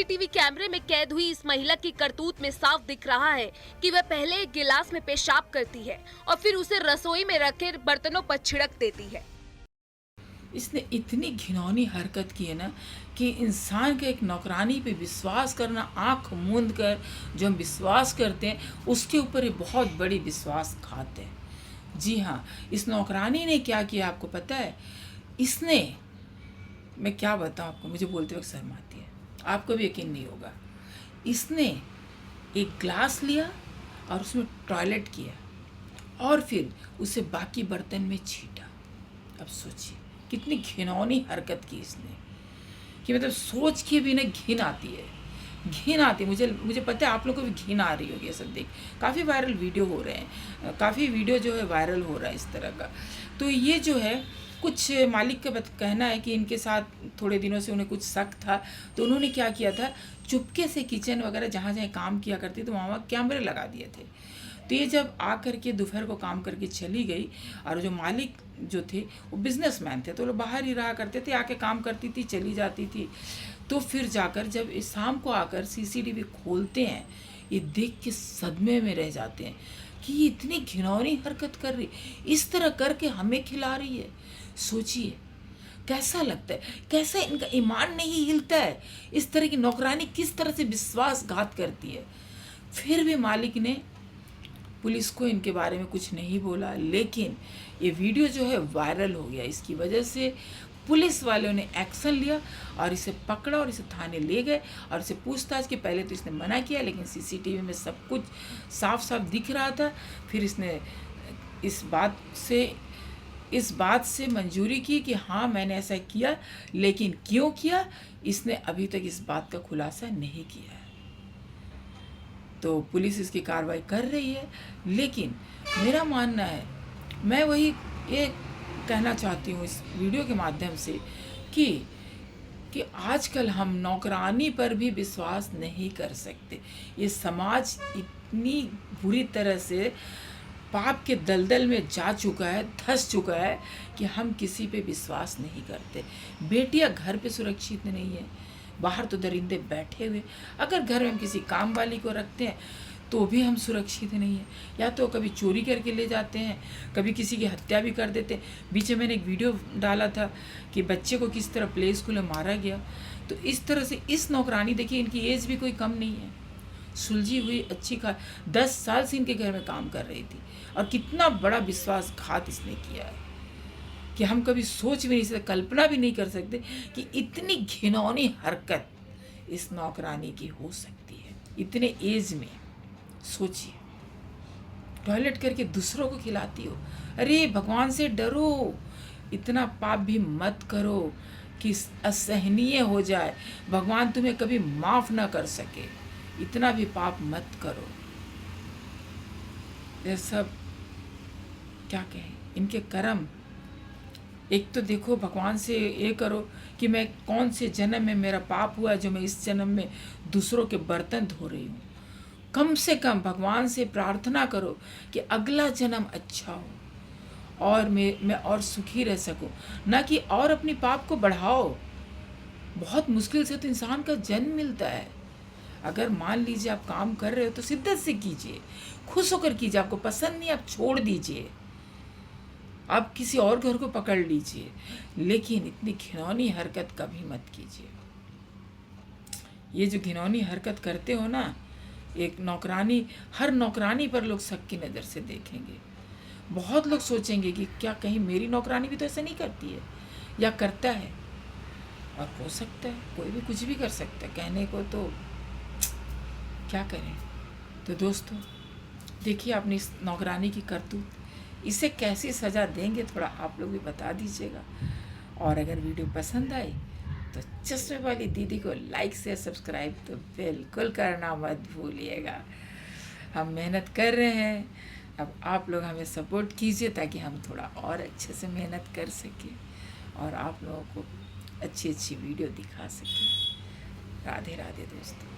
CCTV कैमरे में कैद हुई इस महिला की करतूत में साफ दिख रहा है कि वह पहले एक गिलास में पेशाब करती है और फिर उसे रसोई में रखे बर्तनों पर छिड़क देती है। इसने इतनी घिनौनी हरकत की है ना कि इंसान के एक नौकरानी पे विश्वास करना, आंख मूंद कर जो हम विश्वास करते हैं उसके ऊपर ये बहुत बड़ी विश्वासघात है। जी हाँ, इस नौकरानी ने क्या किया आपको पता है? इसने, मैं क्या बताऊँ आपको, मुझे बोलते वक्त शर्म आती है, आपको भी यकीन नहीं होगा। इसने एक ग्लास लिया और उसमें टॉयलेट किया और फिर उसे बाकी बर्तन में छीटा। अब सोचिए कितनी घिनौनी हरकत की इसने, कि मतलब सोच के भी ना घिन आती है, घिन आती है। मुझे पता है आप लोगों को भी घिन आ रही होगी ये सब देख। काफ़ी वायरल वीडियो हो रहे हैं, काफ़ी वीडियो जो है वायरल हो रहा है इस तरह का। तो ये जो है, कुछ मालिक का कहना है कि इनके साथ थोड़े दिनों से उन्हें कुछ शक था, तो उन्होंने क्या किया था, चुपके से किचन वगैरह जहाँ जहाँ काम किया करती तो वहाँ कैमरे लगा दिए थे। तो ये जब आ करके दोपहर को काम करके चली गई, और जो मालिक जो थे वो बिजनेसमैन थे, तो लोग बाहर ही रहा करते थे, आके काम करती थी, चली जाती थी। तो फिर जाकर जब इस शाम को आकर सीसीटीवी खोलते हैं, ये देख के सदमे में रह जाते हैं कि ये इतनी घिनौनी हरकत कर रही, इस तरह करके हमें खिला रही है। सोचिए कैसा लगता है, कैसे इनका ईमान नहीं हिलता है, इस तरह की नौकरानी किस तरह से विश्वासघात करती है। फिर भी मालिक ने पुलिस को इनके बारे में कुछ नहीं बोला, लेकिन ये वीडियो जो है वायरल हो गया। इसकी वजह से पुलिस वालों ने एक्शन लिया और इसे पकड़ा और इसे थाने ले गए और इसे पूछताछ की। पहले तो इसने मना किया, लेकिन सीसीटीवी में सब कुछ साफ साफ दिख रहा था। फिर इसने इस बात से मंजूरी की कि हाँ मैंने ऐसा किया, लेकिन क्यों किया इसने अभी तक इस बात का खुलासा नहीं किया है। तो पुलिस इसकी कार्रवाई कर रही है, लेकिन मेरा मानना है, मैं वही ये कहना चाहती हूँ इस वीडियो के माध्यम से कि आजकल हम नौकरानी पर भी विश्वास नहीं कर सकते। ये समाज इतनी बुरी तरह से पाप के दलदल में जा चुका है, धंस चुका है कि हम किसी पे विश्वास नहीं करते। बेटियां घर पे सुरक्षित नहीं है, बाहर तो दरिंदे बैठे हुए। अगर घर में हम किसी काम वाली को रखते हैं तो भी हम सुरक्षित नहीं है, या तो कभी चोरी करके ले जाते हैं, कभी किसी की हत्या भी कर देते हैं। बीच में मैंने एक वीडियो डाला था कि बच्चे को किस तरह प्ले स्कूल में मारा गया। तो इस तरह से इस नौकरानी, देखिए इनकी एज भी कोई कम नहीं है, सुलझी हुई अच्छी 10 साल से इनके घर में काम कर रही थी, और कितना बड़ा विश्वासघात इसने किया है कि हम कभी सोच भी नहीं सकते, कल्पना भी नहीं कर सकते कि इतनी घिनौनी हरकत इस नौकरानी की हो सकती है इतने एज में। सोचिए, टॉयलेट करके दूसरों को खिलाती हो। अरे भगवान से डरो, इतना पाप भी मत करो कि असहनीय हो जाए, भगवान तुम्हें कभी माफ ना कर सके। इतना भी पाप मत करो। ये सब क्या कहें, इनके कर्म। एक तो देखो, भगवान से ये करो कि मैं कौन से जन्म में मेरा पाप हुआ जो मैं इस जन्म में दूसरों के बर्तन धो रही हूँ। कम से कम भगवान से प्रार्थना करो कि अगला जन्म अच्छा हो और मैं और सुखी रह सकूं, ना कि और अपनी पाप को बढ़ाओ। बहुत मुश्किल से तो इंसान का जन्म मिलता है। अगर मान लीजिए आप काम कर रहे हो तो शिद्दत से कीजिए, खुश होकर कीजिए। आपको पसंद नहीं, आप छोड़ दीजिए, आप किसी और घर को पकड़ लीजिए, लेकिन इतनी घिनौनी हरकत कभी मत कीजिए। ये जो घिनौनी हरकत करते हो ना, एक नौकरानी, हर नौकरानी पर लोग शक की नज़र से देखेंगे। बहुत लोग सोचेंगे कि क्या कहीं मेरी नौकरानी भी तो ऐसा नहीं करती है या करता है। और हो सकता है, कोई भी कुछ भी कर सकता है, कहने को तो क्या करें। तो दोस्तों देखिए आपने इस नौकरानी की करतूत, इसे कैसी सज़ा देंगे थोड़ा आप लोग भी बता दीजिएगा। और अगर वीडियो पसंद आई तो चश्मे वाली दीदी को लाइक से सब्सक्राइब तो बिल्कुल करना मत भूलिएगा। हम मेहनत कर रहे हैं, अब आप लोग हमें सपोर्ट कीजिए ताकि हम थोड़ा और अच्छे से मेहनत कर सकें और आप लोगों को अच्छी अच्छी वीडियो दिखा सकें। राधे राधे दोस्तों।